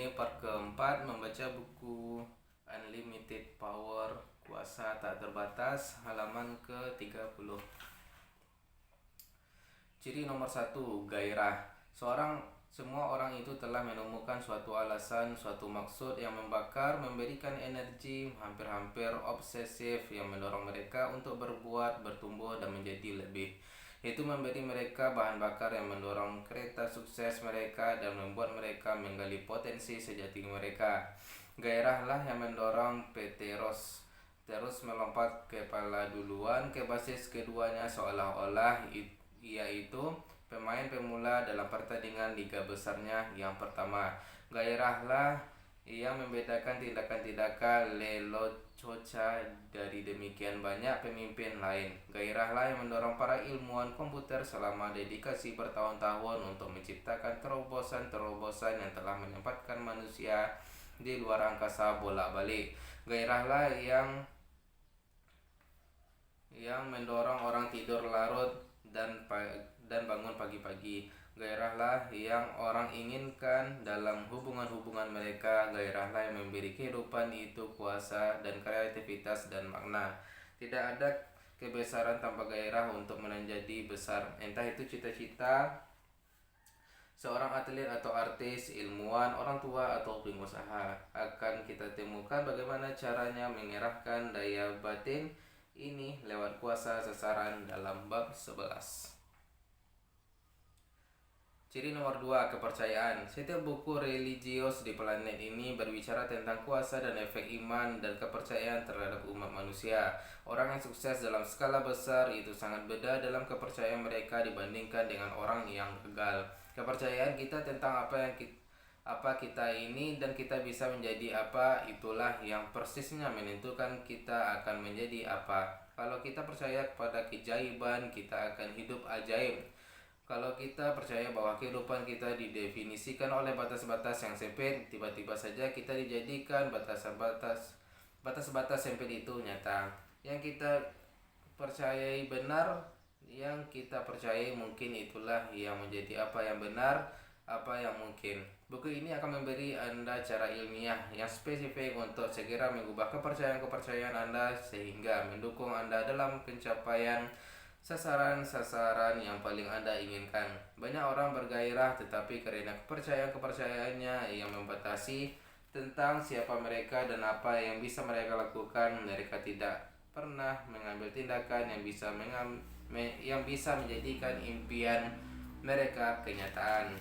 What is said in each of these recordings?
Ini part keempat membaca buku Unlimited Power, Kuasa Tak Terbatas, halaman ke-30. Ciri nomor 1, gairah. Semua orang itu telah menemukan suatu alasan, suatu maksud yang membakar, memberikan energi hampir-hampir obsesif yang mendorong mereka untuk berbuat, bertumbuh, dan menjadi lebih. Itu memberi mereka bahan bakar yang mendorong kereta sukses mereka dan membuat mereka menggali potensi sejati mereka. Gairahlah yang mendorong PT Ross terus melompat kepala duluan ke basis keduanya, seolah-olah ia itu pemain pemula dalam pertandingan liga besarnya yang pertama. Gairahlah yang membedakan tindakan-tindakan Lelococha dari demikian banyak pemimpin lain. Gairahlah yang mendorong para ilmuwan komputer selama dedikasi bertahun-tahun untuk menciptakan terobosan-terobosan yang telah menempatkan manusia di luar angkasa bolak-balik. Gairahlah yang mendorong orang tidur larut dan bangun pagi-pagi. Gairahlah yang orang inginkan dalam hubungan-hubungan mereka. Gairahlah yang memberi kehidupan itu kuasa dan kreativitas dan makna. Tidak ada kebesaran tanpa gairah untuk menjadi besar. Entah itu cita-cita seorang atlet atau artis, ilmuwan, orang tua, atau pengusaha. Akan kita temukan bagaimana caranya mengerahkan daya batin ini lewat kuasa sasaran dalam bab 11. Ciri nomor 2, kepercayaan. Setiap buku religius di planet ini berbicara tentang kuasa dan efek iman dan kepercayaan terhadap umat manusia. Orang yang sukses dalam skala besar itu sangat beda dalam kepercayaan mereka dibandingkan dengan orang yang gagal. Kepercayaan kita tentang apa kita ini dan kita bisa menjadi apa, itulah yang persisnya menentukan kita akan menjadi apa. Kalau kita percaya kepada keajaiban, kita akan hidup ajaib. Kalau kita percaya bahwa kehidupan kita didefinisikan oleh batas-batas yang sempit, tiba-tiba saja kita dijadikan batas-batas sempit itu nyata. Yang kita percayai benar, yang kita percayai mungkin, itulah yang menjadi apa yang benar, apa yang mungkin. Buku ini akan memberi Anda cara ilmiah yang spesifik untuk segera mengubah kepercayaan-kepercayaan Anda sehingga mendukung Anda dalam pencapaian sasaran-sasaran yang paling Anda inginkan. Banyak orang bergairah tetapi karena kepercayaannya yang membatasi tentang siapa mereka dan apa yang bisa mereka lakukan, mereka tidak pernah mengambil tindakan yang bisa menjadikan impian mereka kenyataan.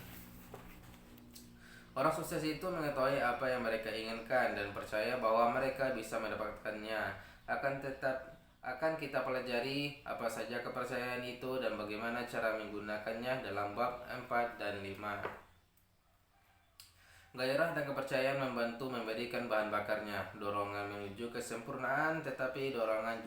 Orang sukses itu mengetahui apa yang mereka inginkan dan percaya bahwa mereka bisa mendapatkannya. Akan kita pelajari apa saja kepercayaan itu dan bagaimana cara menggunakannya dalam bab 4 dan 5. Gairah dan kepercayaan membantu memberikan bahan bakarnya, dorongan menuju kesempurnaan, tetapi dorongan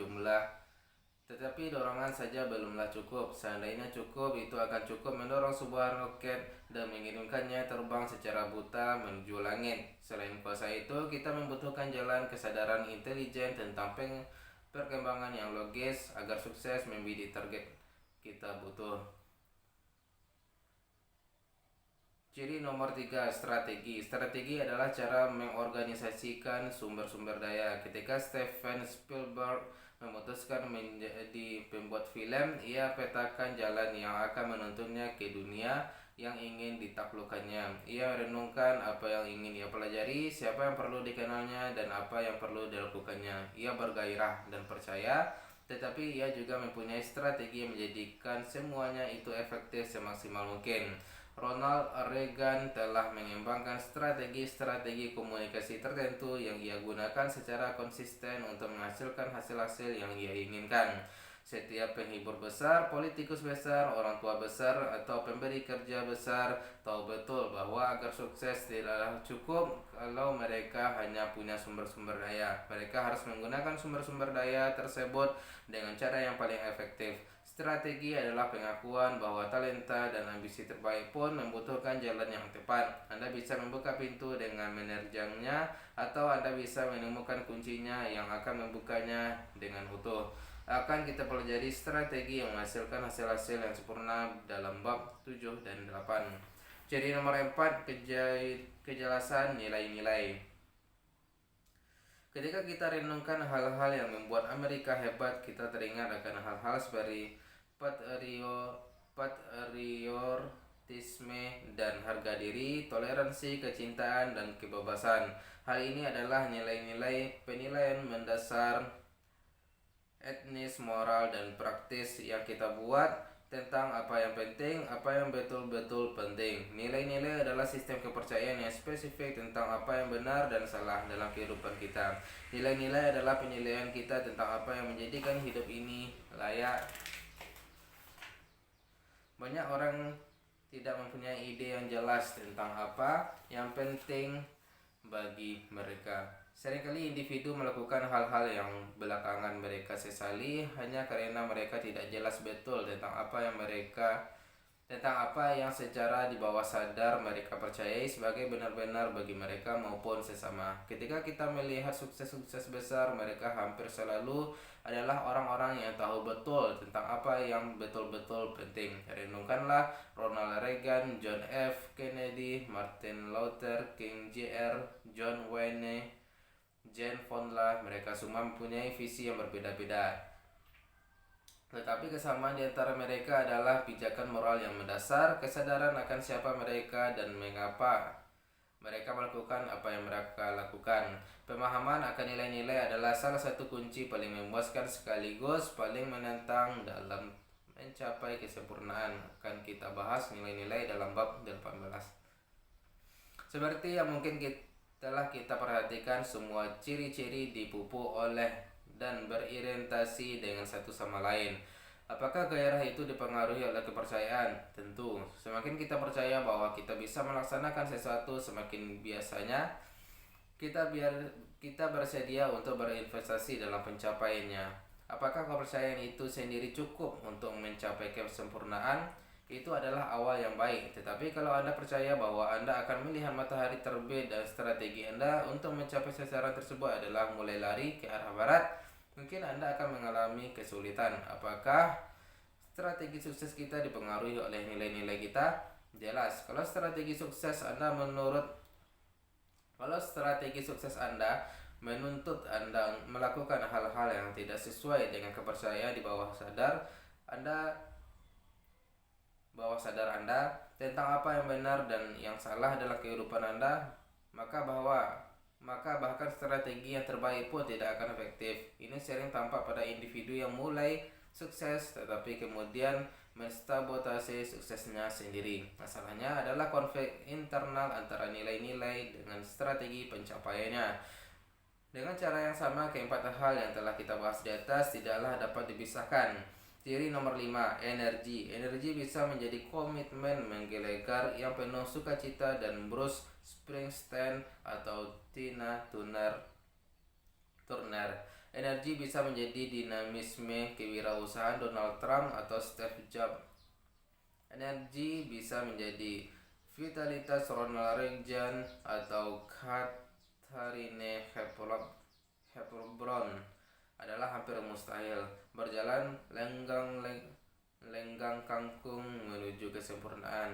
saja belumlah cukup. Seandainya cukup, itu akan cukup mendorong sebuah roket dan mengirimkannya terbang secara buta menuju langit. Selain kuasa itu, kita membutuhkan jalan kesadaran intelijen tentang perkembangan yang logis agar sukses membidik target kita butuh. Ciri nomor 3, strategi. Strategi adalah cara mengorganisasikan sumber-sumber daya. Ketika Steven Spielberg memutuskan menjadi pembuat film, ia petakan jalan yang akan menuntunnya ke dunia yang ingin ditaklukkannya. Ia merenungkan apa yang ingin ia pelajari, siapa yang perlu dikenalnya, dan apa yang perlu dilakukannya. Ia bergairah dan percaya, tetapi ia juga mempunyai strategi yang menjadikan semuanya itu efektif semaksimal mungkin. Ronald Reagan telah mengembangkan strategi-strategi komunikasi tertentu yang ia gunakan secara konsisten untuk menghasilkan hasil-hasil yang ia inginkan. Setiap penghibur besar, politikus besar, orang tua besar, atau pemberi kerja besar tahu betul bahwa agar sukses tidaklah cukup kalau mereka hanya punya sumber-sumber daya. Mereka harus menggunakan sumber-sumber daya tersebut dengan cara yang paling efektif. Strategi adalah pengakuan bahwa talenta dan ambisi terbaik pun membutuhkan jalan yang tepat. Anda bisa membuka pintu dengan menerjangnya, atau Anda bisa menemukan kuncinya yang akan membukanya dengan utuh. Akan kita pelajari strategi yang menghasilkan hasil-hasil yang sempurna dalam bab 7 dan 8. Ciri nomor 4, kejelasan nilai-nilai. Ketika kita renungkan hal-hal yang membuat Amerika hebat, kita teringat akan hal-hal seperti patriotisme dan harga diri, toleransi, kecintaan, dan kebebasan. Hal ini adalah nilai-nilai penilaian mendasar etnis, moral, dan praktis yang kita buat tentang apa yang penting, apa yang betul-betul penting. Nilai-nilai adalah sistem kepercayaan yang spesifik tentang apa yang benar dan salah dalam kehidupan kita. Nilai-nilai adalah penilaian kita tentang apa yang menjadikan hidup ini layak. Banyak orang tidak mempunyai ide yang jelas tentang apa yang penting bagi mereka. Seringkali individu melakukan hal-hal yang belakangan mereka sesali hanya karena mereka tidak jelas betul tentang apa yang secara di bawah sadar mereka percayai sebagai benar-benar bagi mereka maupun sesama. Ketika kita melihat sukses-sukses besar, mereka hampir selalu adalah orang-orang yang tahu betul tentang apa yang betul-betul penting. Renungkanlah Ronald Reagan, John F. Kennedy, Martin Luther King Jr., John Wayne, Jane Fonda. Mereka semua mempunyai visi yang berbeda-beda, tetapi kesamaan di antara mereka adalah pijakan moral yang mendasar, kesadaran akan siapa mereka dan mengapa mereka melakukan apa yang mereka lakukan. Pemahaman akan nilai-nilai adalah salah satu kunci paling memuaskan sekaligus paling menantang dalam mencapai kesempurnaan. Akan kita bahas nilai-nilai dalam bab 18. Seperti yang mungkin telah kita perhatikan, semua ciri-ciri dipupuk oleh dan berorientasi dengan satu sama lain. Apakah gairah itu dipengaruhi oleh kepercayaan? Tentu. Semakin kita percaya bahwa kita bisa melaksanakan sesuatu, semakin biasanya kita bersedia untuk berinvestasi dalam pencapaiannya. Apakah kepercayaan itu sendiri cukup untuk mencapai kesempurnaan? Itu adalah awal yang baik. Tetapi kalau Anda percaya bahwa Anda akan melihat matahari terbit dan strategi Anda untuk mencapai sasaran tersebut adalah mulai lari ke arah barat, mungkin Anda akan mengalami kesulitan. Apakah strategi sukses kita dipengaruhi oleh nilai-nilai kita? Jelas. Kalau strategi sukses Anda menuntut Anda melakukan hal-hal yang tidak sesuai dengan kepercayaan di bawah sadar Anda tentang apa yang benar dan yang salah dalam kehidupan Anda, maka bahkan strategi yang terbaik pun tidak akan efektif. Ini sering tampak pada individu yang mulai sukses tetapi kemudian mensabotase suksesnya sendiri. Masalahnya adalah konflik internal antara nilai-nilai dengan strategi pencapaiannya. Dengan cara yang sama, keempat hal yang telah kita bahas di atas tidaklah dapat dipisahkan. Ciri nomor 5, energi. Energi bisa menjadi komitmen menggelegar yang penuh sukacita dan Bruce Springsteen atau Tina Turner. Energi bisa menjadi dinamisme kewirausahaan Donald Trump atau Steve Jobs. Energi bisa menjadi vitalitas Ronald Reagan atau Katharine Hepburn. Adalah hampir mustahil. Berjalan lenggang kangkung menuju kesempurnaan.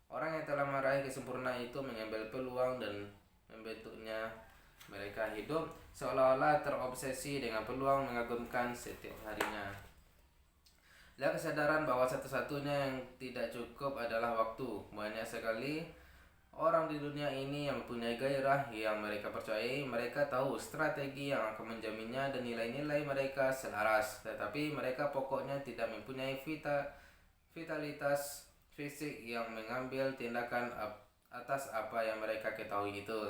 Orang yang telah meraih kesempurnaan itu mengambil peluang dan membentuknya. Mereka hidup seolah-olah terobsesi dengan peluang mengagumkan setiap harinya. Dan kesadaran bahwa satu-satunya yang tidak cukup adalah waktu. Banyak sekali orang di dunia ini yang mempunyai gairah yang mereka percayai. Mereka tahu strategi yang akan menjaminnya dan nilai-nilai mereka selaras, tetapi mereka pokoknya tidak mempunyai vitalitas fisik yang mengambil tindakan atas apa yang mereka ketahui itu.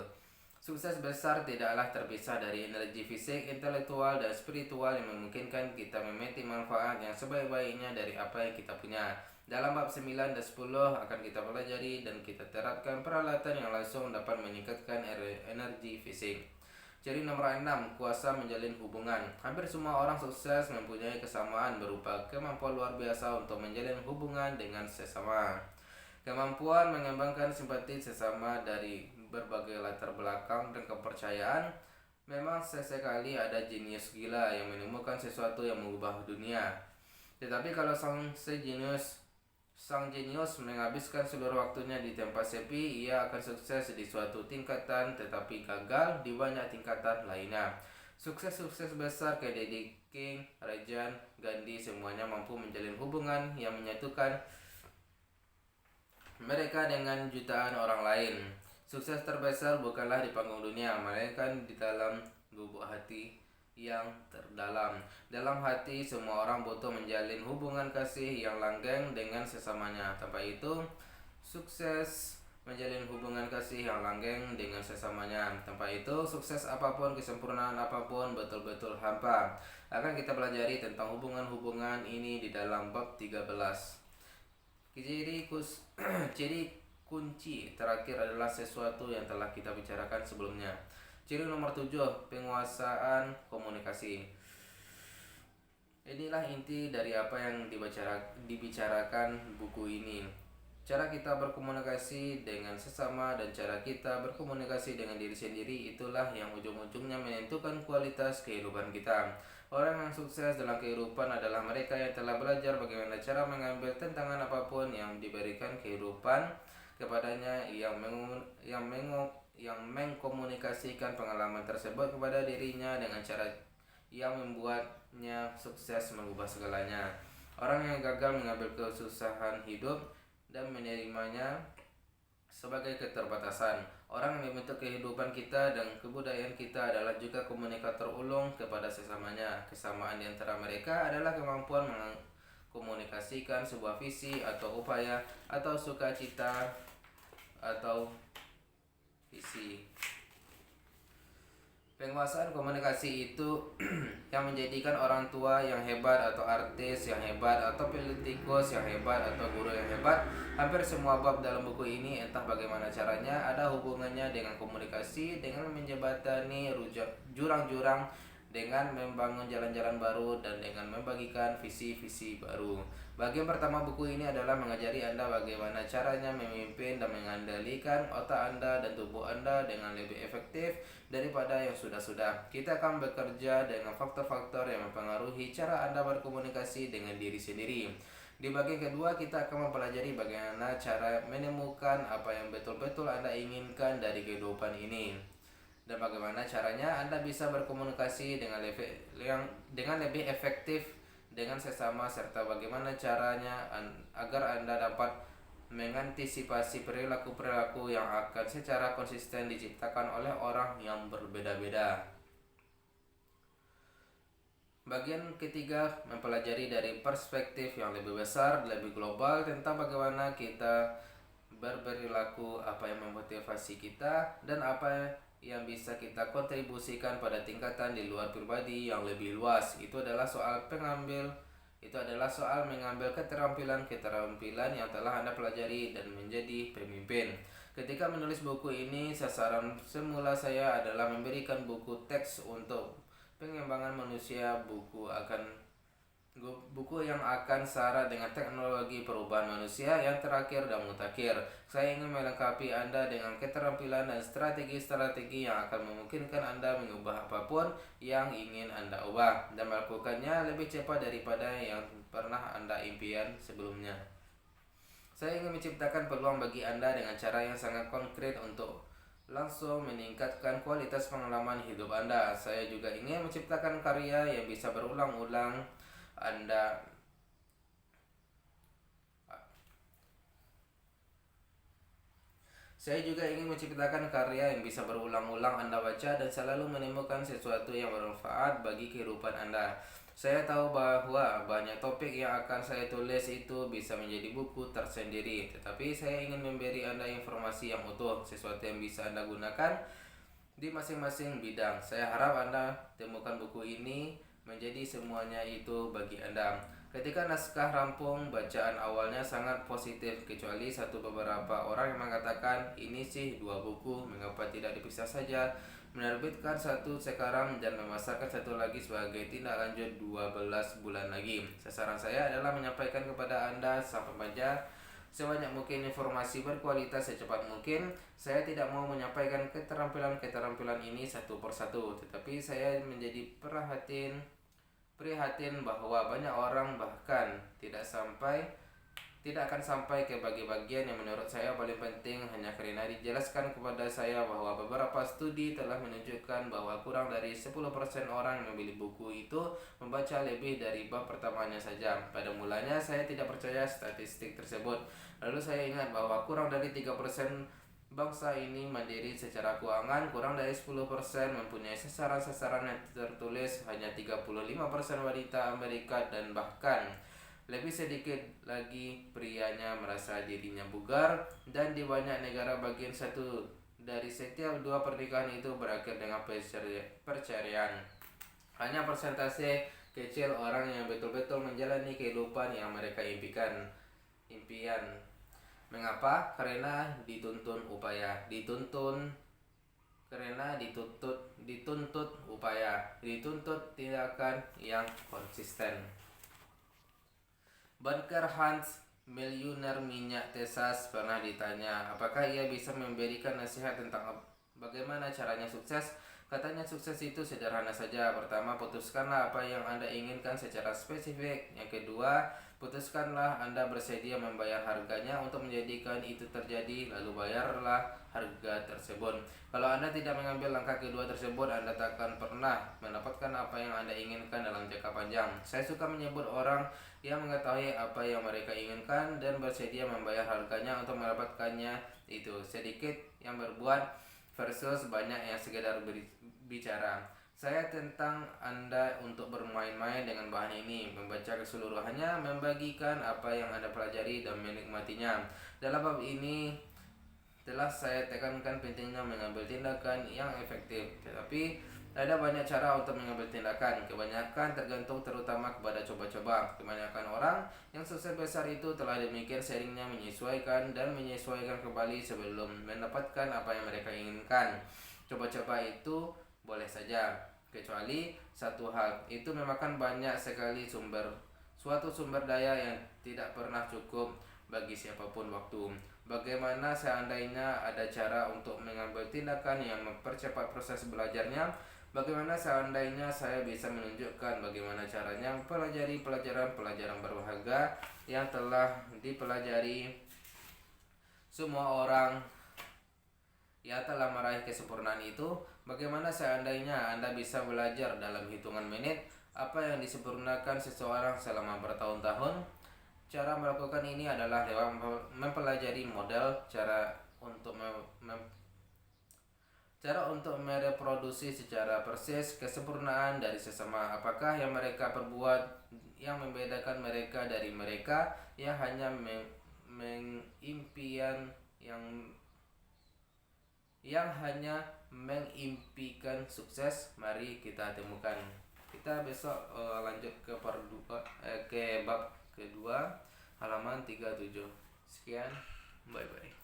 Sukses besar tidaklah terpisah dari energi fisik, intelektual, dan spiritual yang memungkinkan kita memetik manfaat yang sebaik-baiknya dari apa yang kita punya. Dalam bab 9 dan 10 akan kita pelajari dan kita terapkan peralatan yang langsung dapat meningkatkan energi fisik. Ciri nomor 6, kuasa menjalin hubungan. Hampir semua orang sukses mempunyai kesamaan berupa kemampuan luar biasa untuk menjalin hubungan dengan sesama. Kemampuan mengembangkan simpati sesama dari berbagai latar belakang dan kepercayaan. Memang sesekali ada jenius gila yang menemukan sesuatu yang mengubah dunia. Tetapi kalau sang Sang jenius menghabiskan seluruh waktunya di tempat sepi, ia akan sukses di suatu tingkatan tetapi gagal di banyak tingkatan lainnya. Sukses-sukses besar kayak Dede King, Rajan, Gandhi semuanya mampu menjalin hubungan yang menyatukan mereka dengan jutaan orang lain. Sukses terbesar bukanlah di panggung dunia, melainkan di dalam lubuk hati yang terdalam. Dalam hati, semua orang butuh menjalin hubungan kasih yang langgeng dengan sesamanya. Tanpa itu, sukses menjalin hubungan kasih yang langgeng dengan sesamanya. Tanpa itu, sukses apapun, kesempurnaan apapun betul-betul hampa. Akan kita pelajari tentang hubungan-hubungan ini di dalam bab 13. Ciri kunci terakhir adalah sesuatu yang telah kita bicarakan sebelumnya. Ciri nomor 7, penguasaan komunikasi. Inilah inti dari apa yang dibicarakan buku ini. Cara kita berkomunikasi dengan sesama dan cara kita berkomunikasi dengan diri sendiri itulah yang ujung-ujungnya menentukan kualitas kehidupan kita. Orang yang sukses dalam kehidupan adalah mereka yang telah belajar bagaimana cara mengambil tantangan apapun yang diberikan kehidupan kepadanya, yang mengkomunikasikan pengalaman tersebut kepada dirinya dengan cara yang membuatnya sukses mengubah segalanya. Orang yang gagal mengambil kesusahan hidup dan menerimanya sebagai keterbatasan. Orang yang membentuk kehidupan kita dan kebudayaan kita adalah juga komunikator ulung kepada sesamanya. Kesamaan di antara mereka adalah kemampuan mengkomunikasikan sebuah visi atau upaya atau sukacita atau visi. Penguasaan komunikasi itu yang menjadikan orang tua yang hebat atau artis yang hebat atau politikus yang hebat atau guru yang hebat. Hampir semua bab dalam buku ini, entah bagaimana caranya, ada hubungannya dengan komunikasi, dengan menjembatani jurang-jurang, dengan membangun jalan-jalan baru, dan dengan membagikan visi-visi baru. Bagian pertama buku ini adalah mengajari Anda bagaimana caranya memimpin dan mengendalikan otak Anda dan tubuh Anda dengan lebih efektif daripada yang sudah-sudah. Kita akan bekerja dengan faktor-faktor yang mempengaruhi cara Anda berkomunikasi dengan diri sendiri. Di bagian kedua, kita akan mempelajari bagaimana cara menemukan apa yang betul-betul Anda inginkan dari kehidupan ini, dan bagaimana caranya Anda bisa berkomunikasi dengan lebih efektif dengan sesama, serta bagaimana caranya agar Anda dapat mengantisipasi perilaku-perilaku yang akan secara konsisten diciptakan oleh orang yang berbeda-beda. Bagian ketiga mempelajari dari perspektif yang lebih besar, lebih global tentang bagaimana kita berperilaku, apa yang memotivasi kita, dan apa yang bisa kita kontribusikan pada tingkatan di luar pribadi yang lebih luas. Itu adalah soal mengambil keterampilan yang telah Anda pelajari dan menjadi pemimpin. Ketika menulis buku ini, sasaran semula saya adalah memberikan buku teks untuk pengembangan manusia, buku yang akan syarat dengan teknologi perubahan manusia yang terakhir dan mutakhir. Saya ingin melengkapi Anda dengan keterampilan dan strategi-strategi yang akan memungkinkan Anda mengubah apapun yang ingin Anda ubah dan melakukannya lebih cepat daripada yang pernah Anda impian sebelumnya. Saya ingin menciptakan peluang bagi Anda dengan cara yang sangat konkret untuk langsung meningkatkan kualitas pengalaman hidup Anda. Saya juga ingin menciptakan karya yang bisa berulang-ulang Anda baca dan selalu menemukan sesuatu yang bermanfaat bagi kehidupan Anda. Saya tahu bahwa banyak topik yang akan saya tulis itu bisa menjadi buku tersendiri, tetapi saya ingin memberi Anda informasi yang utuh, sesuatu yang bisa Anda gunakan di masing-masing bidang. Saya harap Anda temukan buku ini menjadi semuanya itu bagi Anda. Ketika naskah rampung, bacaan awalnya sangat positif, kecuali beberapa orang yang mengatakan, ini sih 2 buku, mengapa tidak dipisah saja, menerbitkan satu sekarang dan memasarkan satu lagi sebagai tindak lanjut 12 bulan lagi. Sasaran saya adalah menyampaikan kepada Anda sang pembaca sebanyak mungkin informasi berkualitas secepat mungkin. Saya tidak mau menyampaikan keterampilan ini satu persatu, tetapi saya menjadi prihatin bahwa banyak orang bahkan tidak sampai Tidak akan sampai ke bagian yang menurut saya paling penting, hanya karena dijelaskan kepada saya bahwa beberapa studi telah menunjukkan bahwa kurang dari 10% orang yang membeli buku itu membaca lebih dari bab pertamanya saja. Pada mulanya saya tidak percaya statistik tersebut. Lalu saya ingat bahwa kurang dari 3% bangsa ini mandiri secara keuangan, kurang dari 10% mempunyai sasaran-sasaran yang tertulis, hanya 35% wanita Amerika, dan bahkan lebih sedikit lagi prianya merasa dirinya bugar, dan di banyak negara bagian satu dari setiap dua pernikahan itu berakhir dengan perceraian. Hanya persentase kecil orang yang betul-betul menjalani kehidupan yang mereka impian. Mengapa? Karena dituntun upaya, dituntut upaya, dituntut tindakan yang konsisten. Bunker Hans, miliuner minyak Texas, pernah ditanya apakah ia bisa memberikan nasihat tentang bagaimana caranya sukses. Katanya sukses itu sederhana saja. Pertama, putuskanlah apa yang Anda inginkan secara spesifik. Yang kedua, putuskanlah Anda bersedia membayar harganya untuk menjadikan itu terjadi, lalu bayarlah harga tersebut. Kalau Anda tidak mengambil langkah kedua tersebut, Anda tak akan pernah mendapatkan apa yang Anda inginkan dalam jangka panjang. Saya suka menyebut orang yang mengetahui apa yang mereka inginkan dan bersedia membayar harganya untuk mendapatkannya itu. Sedikit yang berbuat versus banyak yang sekedar bicara. Saya tentang Anda untuk bermain-main dengan bahan ini, membaca keseluruhannya, membagikan apa yang Anda pelajari dan menikmatinya. Dalam bab ini telah saya tekankan pentingnya mengambil tindakan yang efektif, tetapi ada banyak cara untuk mengambil tindakan. Kebanyakan tergantung terutama kepada coba-coba. Kebanyakan orang yang sukses besar itu telah demikian seringnya menyesuaikan dan menyesuaikan kembali sebelum mendapatkan apa yang mereka inginkan. Coba-coba itu boleh saja, kecuali satu hal, itu memakan banyak sekali suatu sumber daya yang tidak pernah cukup bagi siapapun waktu. Bagaimana seandainya ada cara untuk mengambil tindakan yang mempercepat proses belajarnya? Bagaimana seandainya saya bisa menunjukkan bagaimana caranya mempelajari pelajaran-pelajaran berharga yang telah dipelajari semua orang yang telah meraih kesempurnaan itu? Bagaimana seandainya Anda bisa belajar dalam hitungan menit apa yang disempurnakan seseorang selama bertahun-tahun? Cara melakukan ini adalah lewat mempelajari model cara untuk mereproduksi secara persis kesempurnaan dari sesama. Apakah yang mereka perbuat yang membedakan mereka dari mereka yang hanya mengimpikan sukses? Mari kita temukan. Kita besok lanjut ke bab kedua, halaman 37. Sekian, bye bye.